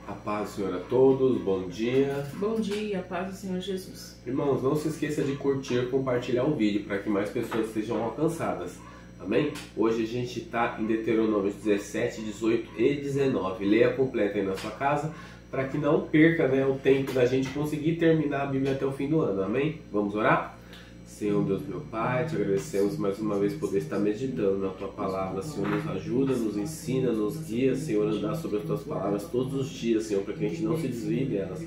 A paz do Senhor a todos, bom dia. Bom dia, a paz do Senhor Jesus. Irmãos, não se esqueça de curtir e compartilhar o vídeo para que mais pessoas sejam alcançadas. Amém? Hoje a gente está em Deuteronômio 17, 18 e 19. Leia completa aí na sua casa para que não perca, o tempo da gente conseguir terminar a Bíblia até o fim do ano. Amém? Vamos orar? Senhor Deus meu Pai, te agradecemos mais uma vez por poder estar meditando na Tua Palavra. Senhor, nos ajuda, nos ensina, nos guia, Senhor, andar sobre as Tuas Palavras todos os dias, Senhor, para que a gente não se desvie delas.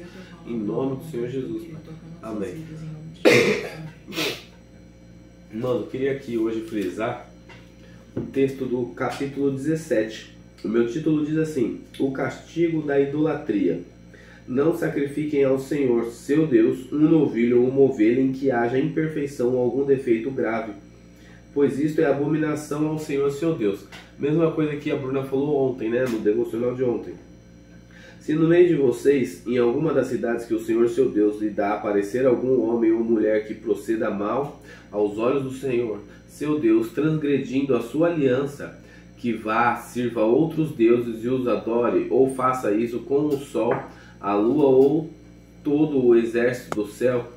Em nome do Senhor Jesus, Pai. Amém. Irmãos, eu queria aqui hoje frisar o texto do capítulo 17. O meu título diz assim: O castigo da idolatria. Não sacrifiquem ao Senhor, seu Deus, um novilho ou uma ovelha em que haja imperfeição ou algum defeito grave, pois isto é abominação ao Senhor, seu Deus. Mesma coisa que a Bruna falou ontem, no devocional de ontem. Se no meio de vocês, em alguma das cidades que o Senhor, seu Deus, lhe dá, aparecer algum homem ou mulher que proceda mal aos olhos do Senhor, seu Deus, transgredindo a sua aliança, que vá, sirva outros deuses e os adore, ou faça isso com o sol, a lua ou todo o exército do céu,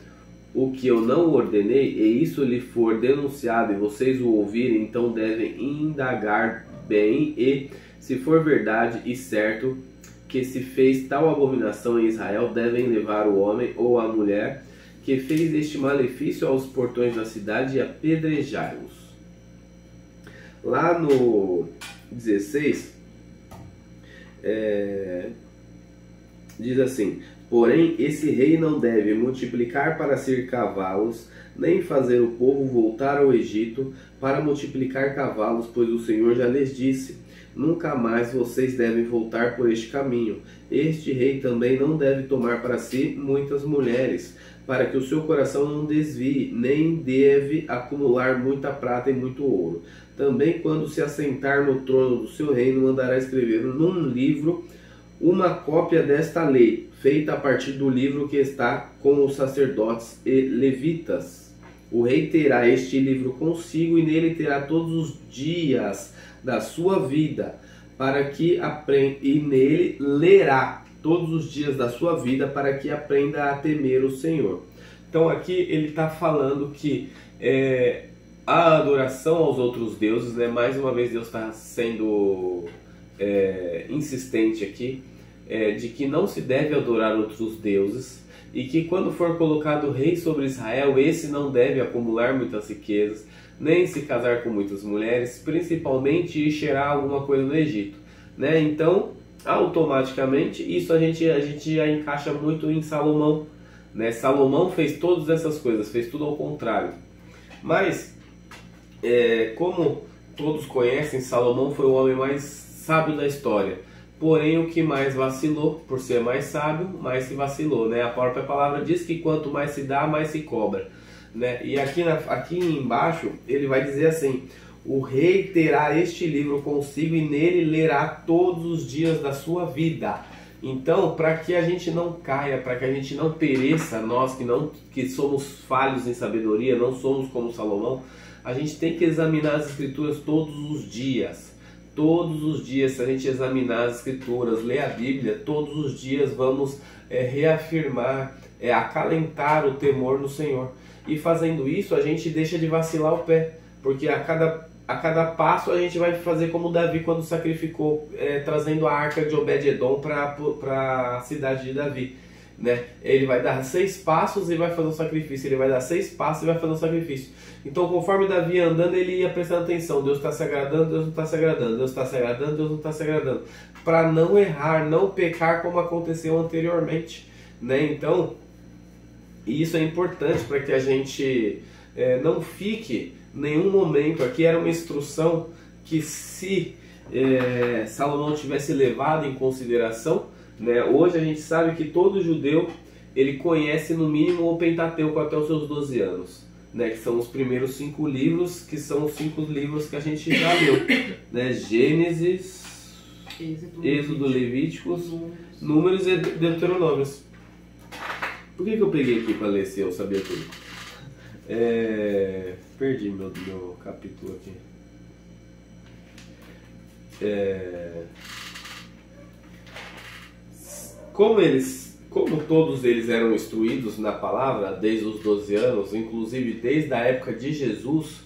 o que eu não ordenei, e isso lhe for denunciado e vocês o ouvirem, então devem indagar bem, e se for verdade e certo que se fez tal abominação em Israel, devem levar o homem ou a mulher que fez este malefício aos portões da cidade e apedrejá-los. Lá no 16 diz assim: porém esse rei não deve multiplicar para si cavalos, nem fazer o povo voltar ao Egito para multiplicar cavalos, pois o Senhor já lhes disse: nunca mais vocês devem voltar por este caminho. Este rei também não deve tomar para si muitas mulheres, para que o seu coração não desvie, nem deve acumular muita prata e muito ouro. Também, quando se assentar no trono do seu reino, mandará escrever num livro uma cópia desta lei, feita a partir do livro que está com os sacerdotes e levitas. O rei terá este livro consigo e nele terá todos os dias da sua vida, para que aprenda, e nele lerá todos os dias da sua vida, para que aprenda a temer o Senhor. Então aqui ele está falando que a adoração aos outros deuses, mais uma vez Deus está sendo insistente aqui, de que não se deve adorar outros deuses, e que quando for colocado rei sobre Israel, esse não deve acumular muitas riquezas, nem se casar com muitas mulheres, principalmente ir cheirar alguma coisa no Egito. Então, automaticamente, isso a gente já encaixa muito em Salomão. Salomão fez todas essas coisas, fez tudo ao contrário. Mas, como todos conhecem, Salomão foi o homem mais sábio da história. Porém, o que mais vacilou, por ser mais sábio, mais se vacilou. A própria palavra diz que quanto mais se dá, mais se cobra. E aqui embaixo ele vai dizer assim: o rei terá este livro consigo e nele lerá todos os dias da sua vida. Então, para que a gente não caia, para que a gente não pereça, nós que somos falhos em sabedoria, não somos como Salomão, a gente tem que examinar as escrituras todos os dias. Todos os dias, se a gente examinar as escrituras, ler a Bíblia, todos os dias vamos reafirmar, acalentar o temor no Senhor. E fazendo isso, a gente deixa de vacilar o pé, porque a cada passo a gente vai fazer como Davi quando sacrificou, trazendo a arca de Obed-edom para a cidade de Davi. Ele vai dar 6 passos e vai fazer um sacrifício, ele vai dar 6 passos e vai fazer um sacrifício. Então, conforme Davi ia andando, ele ia prestando atenção: Deus está se agradando, Deus não está se agradando, Deus está se agradando, Deus não está se agradando, para não errar, não pecar como aconteceu anteriormente. Então, isso é importante para que a gente não fique nenhum momento. Aqui era uma instrução que, se Salomão tivesse levado em consideração, hoje a gente sabe que todo judeu ele conhece no mínimo o Pentateuco até os seus 12 anos, que são os primeiros 5 livros, que são os 5 livros que a gente já leu, Gênesis, Êxodo, Levíticos, Números e Deuteronômios. Por que eu peguei aqui para ler se eu sabia tudo? Perdi meu capítulo aqui. como todos eles eram instruídos na palavra desde os 12 anos, inclusive desde a época de Jesus,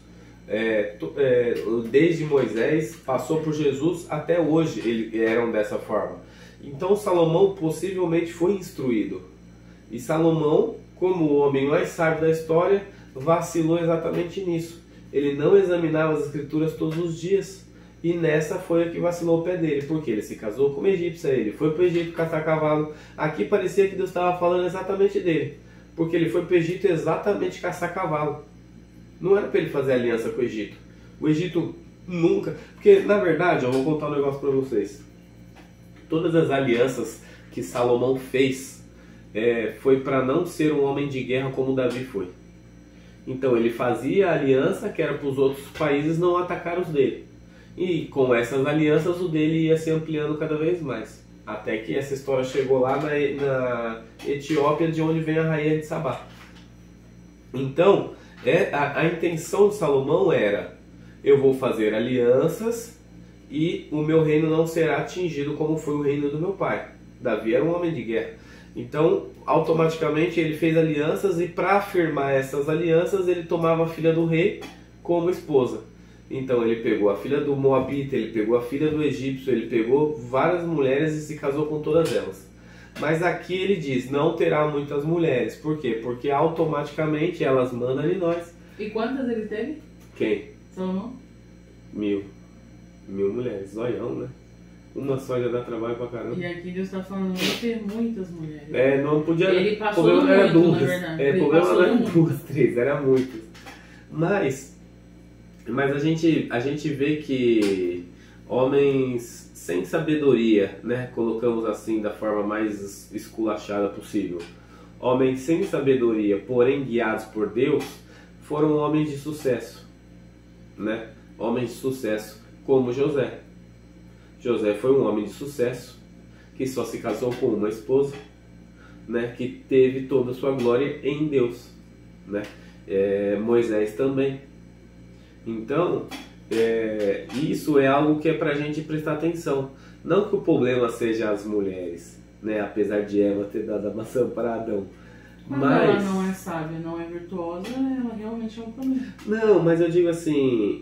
desde Moisés, passou por Jesus até hoje, eles eram dessa forma. Então Salomão possivelmente foi instruído. E Salomão, como o homem mais sábio da história, vacilou exatamente nisso. Ele não examinava as escrituras todos os dias. E nessa foi a que vacilou o pé dele. Porque ele se casou com uma egípcia, ele foi para o Egito caçar cavalo. Aqui parecia que Deus estava falando exatamente dele. Porque ele foi para o Egito exatamente caçar cavalo. Não era para ele fazer aliança com o Egito. O Egito nunca... Porque, na verdade, eu vou contar um negócio para vocês. Todas as alianças que Salomão fez foi para não ser um homem de guerra como Davi foi. Então ele fazia a aliança que era para os outros países não atacar os dele. E com essas alianças o dele ia se ampliando cada vez mais. Até que essa história chegou lá na Etiópia, de onde vem a rainha de Sabá. Então, a intenção de Salomão era: eu vou fazer alianças e o meu reino não será atingido como foi o reino do meu pai. Davi era um homem de guerra. Então, automaticamente ele fez alianças, e para afirmar essas alianças ele tomava a filha do rei como esposa. Então ele pegou a filha do Moabita, ele pegou a filha do egípcio, ele pegou várias mulheres e se casou com todas elas. Mas aqui ele diz: não terá muitas mulheres. Por quê? Porque automaticamente elas mandam em nós. E quantas ele teve? Quem? Salomão? 1000 mulheres, zoião, né? Uma só já dá trabalho pra caramba. E aqui Deus está falando não ter muitas mulheres. Não podia... Ele passou problema não era muito, duas. na verdade. O problema não era duas, três, era muitas. Mas a gente vê que homens sem sabedoria, né? Colocamos assim da forma mais esculachada possível. Homens sem sabedoria, porém guiados por Deus, foram homens de sucesso, né? Homens de sucesso, como José. José foi um homem de sucesso, que só se casou com uma esposa, né? Que teve toda a sua glória em Deus, né? Moisés também. Então, isso é algo que é para a gente prestar atenção. Não que o problema seja as mulheres, né? Apesar de Eva ter dado a maçã para Adão. Mas ela não é sábia, não é virtuosa, ela realmente é um problema. Não, mas eu digo assim,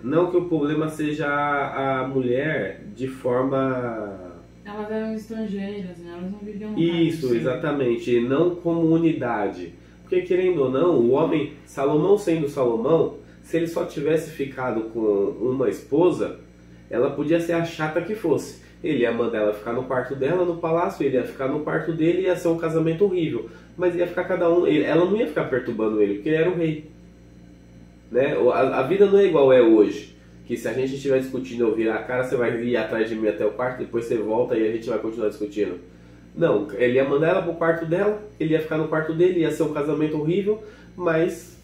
não que o problema seja a mulher de forma... Elas eram estrangeiras, né? Elas não viviam no Isso, exatamente, não como unidade. Porque querendo ou não, o homem, Salomão sendo Salomão, se ele só tivesse ficado com uma esposa, ela podia ser a chata que fosse. Ele ia mandar ela ficar no quarto dela, no palácio, ele ia ficar no quarto dele, ia ser um casamento horrível. Mas ia ficar cada um... Ela não ia ficar perturbando ele, porque ele era o rei. Né? A vida não é igual é hoje. Que se a gente estiver discutindo, eu virar a cara, você vai ir atrás de mim até o quarto, depois você volta e a gente vai continuar discutindo. Não, ele ia mandar ela pro quarto dela, ele ia ficar no quarto dele, ia ser um casamento horrível, mas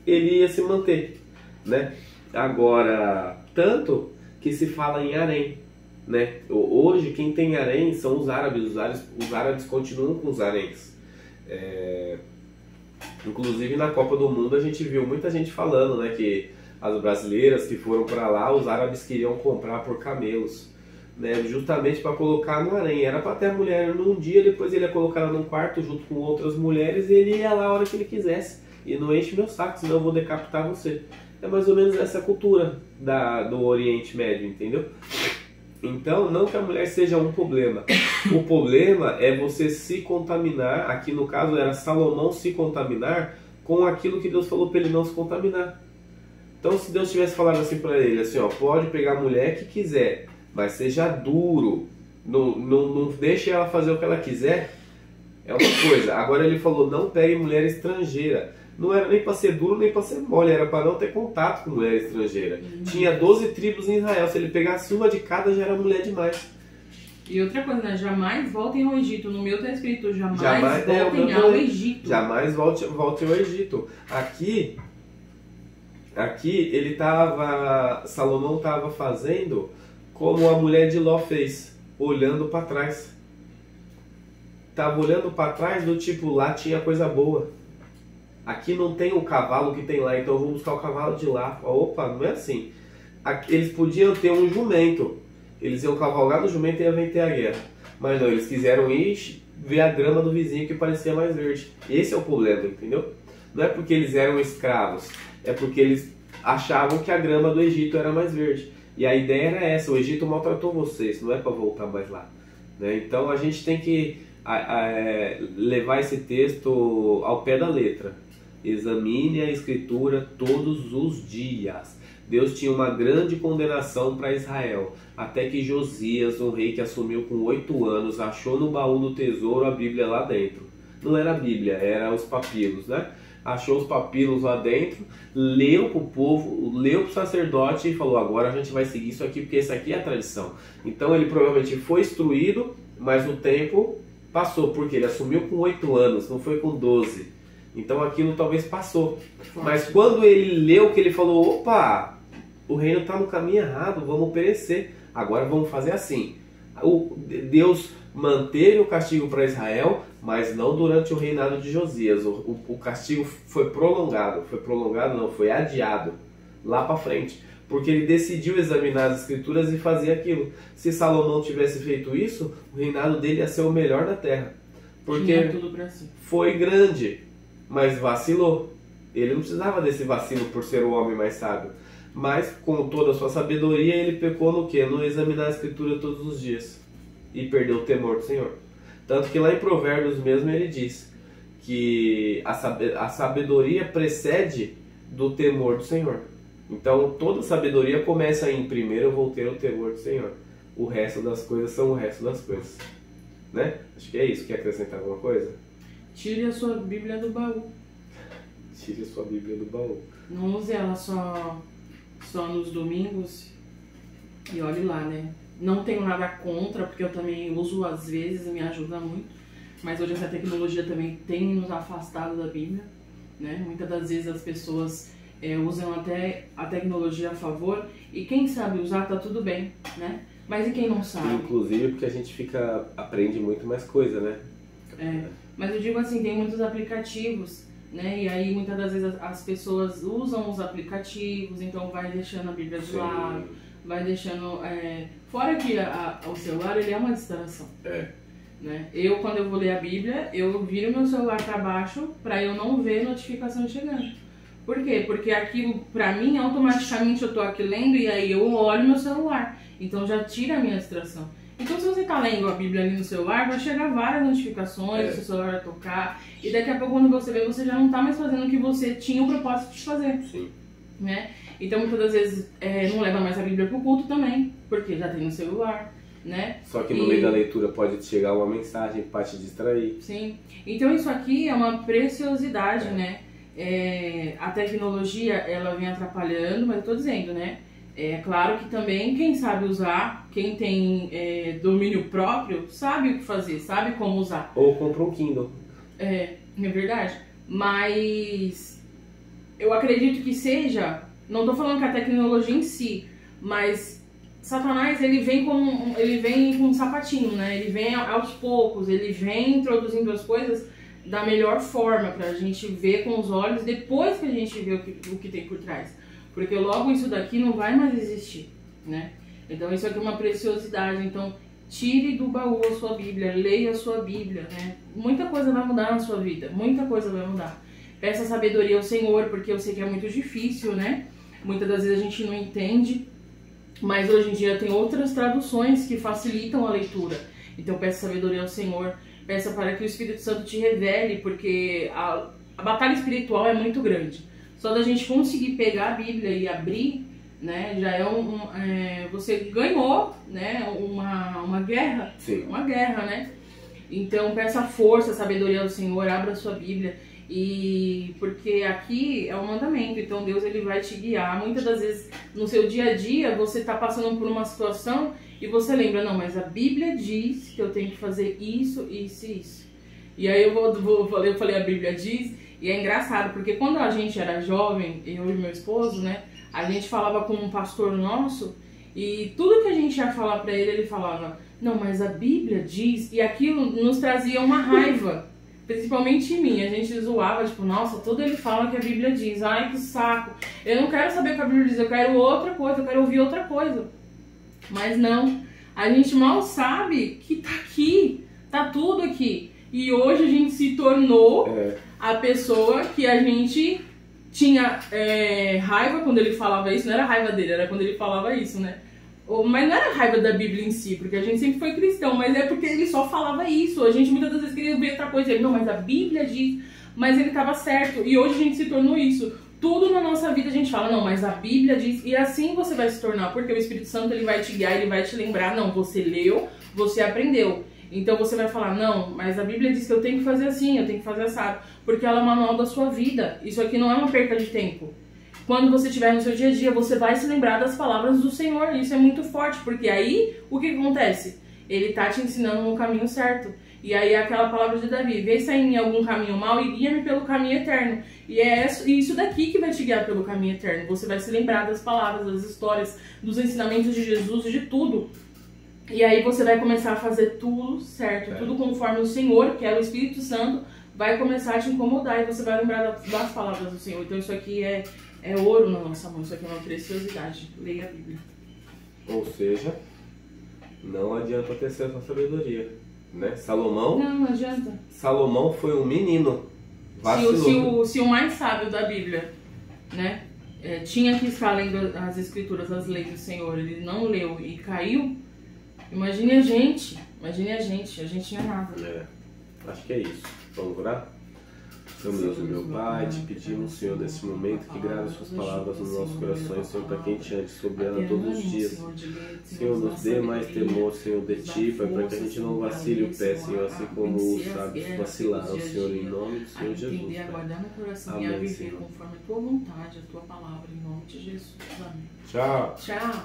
ele ia se manter, né? Agora, tanto que se fala em harém, né? Hoje quem tem harém são os árabes. Os árabes continuam com os haréns. Inclusive na Copa do Mundo a gente viu muita gente falando, né, que as brasileiras que foram para lá, os árabes queriam comprar por camelos, né, justamente para colocar no harém. Era para ter a mulher num dia, depois ele ia colocar ela num quarto junto com outras mulheres e ele ia lá a hora que ele quisesse. E não enche meu saco, senão eu vou decapitar você. É mais ou menos essa cultura do Oriente Médio, entendeu? Então, não que a mulher seja um problema. O problema é você se contaminar. Aqui no caso era Salomão se contaminar com aquilo que Deus falou para ele não se contaminar. Então, se Deus tivesse falado assim para ele, assim, ó, pode pegar a mulher que quiser, mas seja duro, não deixe ela fazer o que ela quiser, é uma coisa. Agora ele falou, não pegue mulher estrangeira. Não era nem para ser duro, nem para ser mole, era para não ter contato com mulher estrangeira. Tinha 12 tribos em Israel, se ele pegasse uma de cada já era mulher demais. E outra coisa, né? Jamais voltem ao Egito. No meu está escrito, jamais voltem ao Egito. Jamais voltem ao Egito. Aqui ele Salomão estava fazendo como a mulher de Ló fez, olhando para trás. Estava olhando para trás do tipo, lá tinha coisa boa. Aqui não tem o cavalo que tem lá, então eu vou buscar o cavalo de lá. Opa, não é assim. Aqui, eles podiam ter um jumento. Eles iam cavalgar no jumento e ia vencer a guerra. Mas não, eles quiseram ir ver a grama do vizinho que parecia mais verde. Esse é o problema, entendeu? Não é porque eles eram escravos, é porque eles achavam que a grama do Egito era mais verde. E a ideia era essa: o Egito maltratou vocês, não é para voltar mais lá, né? Então a gente tem que levar esse texto ao pé da letra. Examine a Escritura todos os dias. Deus tinha uma grande condenação para Israel, até que Josias, um rei que assumiu com 8 anos, achou no baú do tesouro a Bíblia lá dentro. Não era a Bíblia, era os papiros, né? Achou os papiros lá dentro, leu para o povo, leu para o sacerdote e falou: agora a gente vai seguir isso aqui, porque isso aqui é a tradição. Então ele provavelmente foi instruído, mas o tempo passou, porque ele assumiu com 8 anos, não foi com 12. Então aquilo talvez passou. Mas quando ele leu, que ele falou: opa, o reino está no caminho errado, vamos perecer, agora vamos fazer assim. Deus manteve o castigo para Israel, mas não durante o reinado de Josias. O castigo foi prolongado, foi adiado lá para frente, porque ele decidiu examinar as Escrituras e fazer aquilo. Se Salomão tivesse feito isso, o reinado dele ia ser o melhor da terra, porque foi grande, mas vacilou. Ele não precisava desse vacilo por ser o homem mais sábio, mas com toda a sua sabedoria ele pecou no quê? No examinar a Escritura todos os dias e perdeu o temor do Senhor. Tanto que lá em Provérbios mesmo ele diz que a sabedoria precede do temor do Senhor. Então toda sabedoria começa em: primeiro eu vou ter o temor do Senhor, o resto das coisas são o resto das coisas, né? Acho que é isso. Quer acrescentar alguma coisa? Tire a sua Bíblia do baú. Tire a sua Bíblia do baú. Não use ela só nos domingos e olhe lá, né? Não tenho nada contra, porque eu também uso às vezes e me ajuda muito. Mas hoje essa tecnologia também tem nos afastado da Bíblia, né? Muitas das vezes as pessoas usam até a tecnologia a favor, e quem sabe usar tá tudo bem, né? Mas e quem não sabe? Inclusive porque a gente aprende muito mais coisa, né? Mas eu digo assim, tem muitos aplicativos, né? E aí muitas das vezes as pessoas usam os aplicativos, então vai deixando a Bíblia de lado, vai deixando... Fora que o celular, ele é uma distração. Né? Quando eu vou ler a Bíblia, eu viro meu celular para baixo para eu não ver notificação chegando. Por quê? Porque aquilo, para mim, automaticamente eu tô aqui lendo e aí eu olho meu celular. Então já tira a minha distração. Então se você tá lendo a Bíblia ali no celular, vai chegar várias notificações, o seu celular vai tocar, e daqui a pouco quando você vê, você já não tá mais fazendo o que você tinha o propósito de fazer. Sim. Né? Então muitas das vezes não leva mais a Bíblia pro culto também, porque já tem no celular, né? Só que no meio da leitura pode chegar uma mensagem para te distrair. Sim. Então isso aqui é uma preciosidade, né? A tecnologia, ela vem atrapalhando, mas eu tô dizendo, né? É claro que também quem sabe usar, quem tem domínio próprio, sabe o que fazer, sabe como usar. Ou compra um Kindle. É verdade. Mas eu acredito que seja, não tô falando que a tecnologia em si, mas Satanás, ele vem com um sapatinho, né? Ele vem aos poucos, ele vem introduzindo as coisas da melhor forma pra gente ver com os olhos depois que a gente vê o que tem por trás. Porque logo isso daqui não vai mais existir, né? Então isso aqui é uma preciosidade. Então tire do baú a sua Bíblia, leia a sua Bíblia, né? Muita coisa vai mudar na sua vida, muita coisa vai mudar. Peça sabedoria ao Senhor, porque eu sei que é muito difícil, né? Muitas das vezes a gente não entende, mas hoje em dia tem outras traduções que facilitam a leitura. Então peça sabedoria ao Senhor, peça para que o Espírito Santo te revele, porque a batalha espiritual é muito grande. Só da gente conseguir pegar a Bíblia e abrir, né, já você ganhou, né, uma guerra. Sim. Uma guerra, né? Então peça força, sabedoria ao Senhor, abra a sua Bíblia, porque aqui é um mandamento, então Deus, ele vai te guiar. Muitas das vezes no seu dia a dia você está passando por uma situação e você lembra: não, mas a Bíblia diz que eu tenho que fazer isso, isso e isso. E aí eu falei a Bíblia diz. E é engraçado, porque quando a gente era jovem, eu e meu esposo, né, a gente falava com um pastor nosso, e tudo que a gente ia falar pra ele, ele falava: não, mas a Bíblia diz, e aquilo nos trazia uma raiva, principalmente em mim. A gente zoava, tipo, nossa, tudo ele fala que a Bíblia diz, ai que saco, eu não quero saber o que a Bíblia diz, eu quero outra coisa, eu quero ouvir outra coisa. Mas não, a gente mal sabe que tá aqui E hoje a gente se tornou a pessoa que a gente tinha raiva quando ele falava isso. Não era raiva dele, era quando ele falava isso, né? Mas não era raiva da Bíblia em si, porque a gente sempre foi cristão, mas é porque ele só falava isso. A gente muitas das vezes queria ver outra coisa. Ele, não, mas a Bíblia diz, mas ele estava certo. E hoje a gente se tornou isso. Tudo na nossa vida a gente fala, não, mas a Bíblia diz, e assim você vai se tornar, porque o Espírito Santo ele vai te guiar, ele vai te lembrar, não, você leu, você aprendeu. Então você vai falar, não, mas a Bíblia diz que eu tenho que fazer assim, eu tenho que fazer assado, porque ela é o manual da sua vida. Isso aqui não é uma perca de tempo. Quando você estiver no seu dia a dia, você vai se lembrar das palavras do Senhor. Isso é muito forte, porque aí, o que acontece? Ele tá te ensinando no caminho certo. E aí, aquela palavra de Davi, vê se em algum caminho mau e guia-me pelo caminho eterno. E é isso daqui que vai te guiar pelo caminho eterno. Você vai se lembrar das palavras, das histórias, dos ensinamentos de Jesus, de tudo. E aí você vai começar a fazer tudo certo, tudo conforme o Senhor, que é o Espírito Santo, vai começar a te incomodar e você vai lembrar das palavras do Senhor. Então isso aqui é ouro na nossa mão, isso aqui é uma preciosidade. Leia a Bíblia. Ou seja, não adianta ter essa sabedoria, né? Salomão... Não adianta. Salomão foi um menino. Vacilou. Se o mais sábio da Bíblia, né, tinha que estar lendo as escrituras, as leis do Senhor, ele não leu e caiu, imagine a gente não é nada. Acho que é isso. Vamos orar? Senhor Deus e meu Pai, te pedimos, Senhor, nesse momento que grave suas palavras nos nossos corações, Senhor, para quem te ande sobre ela todos os dias. Senhor, nos dê mais temor, Senhor, de Ti, Pai, para que a gente não vacile o pé, Senhor, assim como os sábios vacilaram, Senhor, em nome do Senhor Jesus. Entender, aguardar no coração e a viver conforme a Tua vontade, a Tua palavra, em nome de Jesus. Amém. Tchau. Tchau.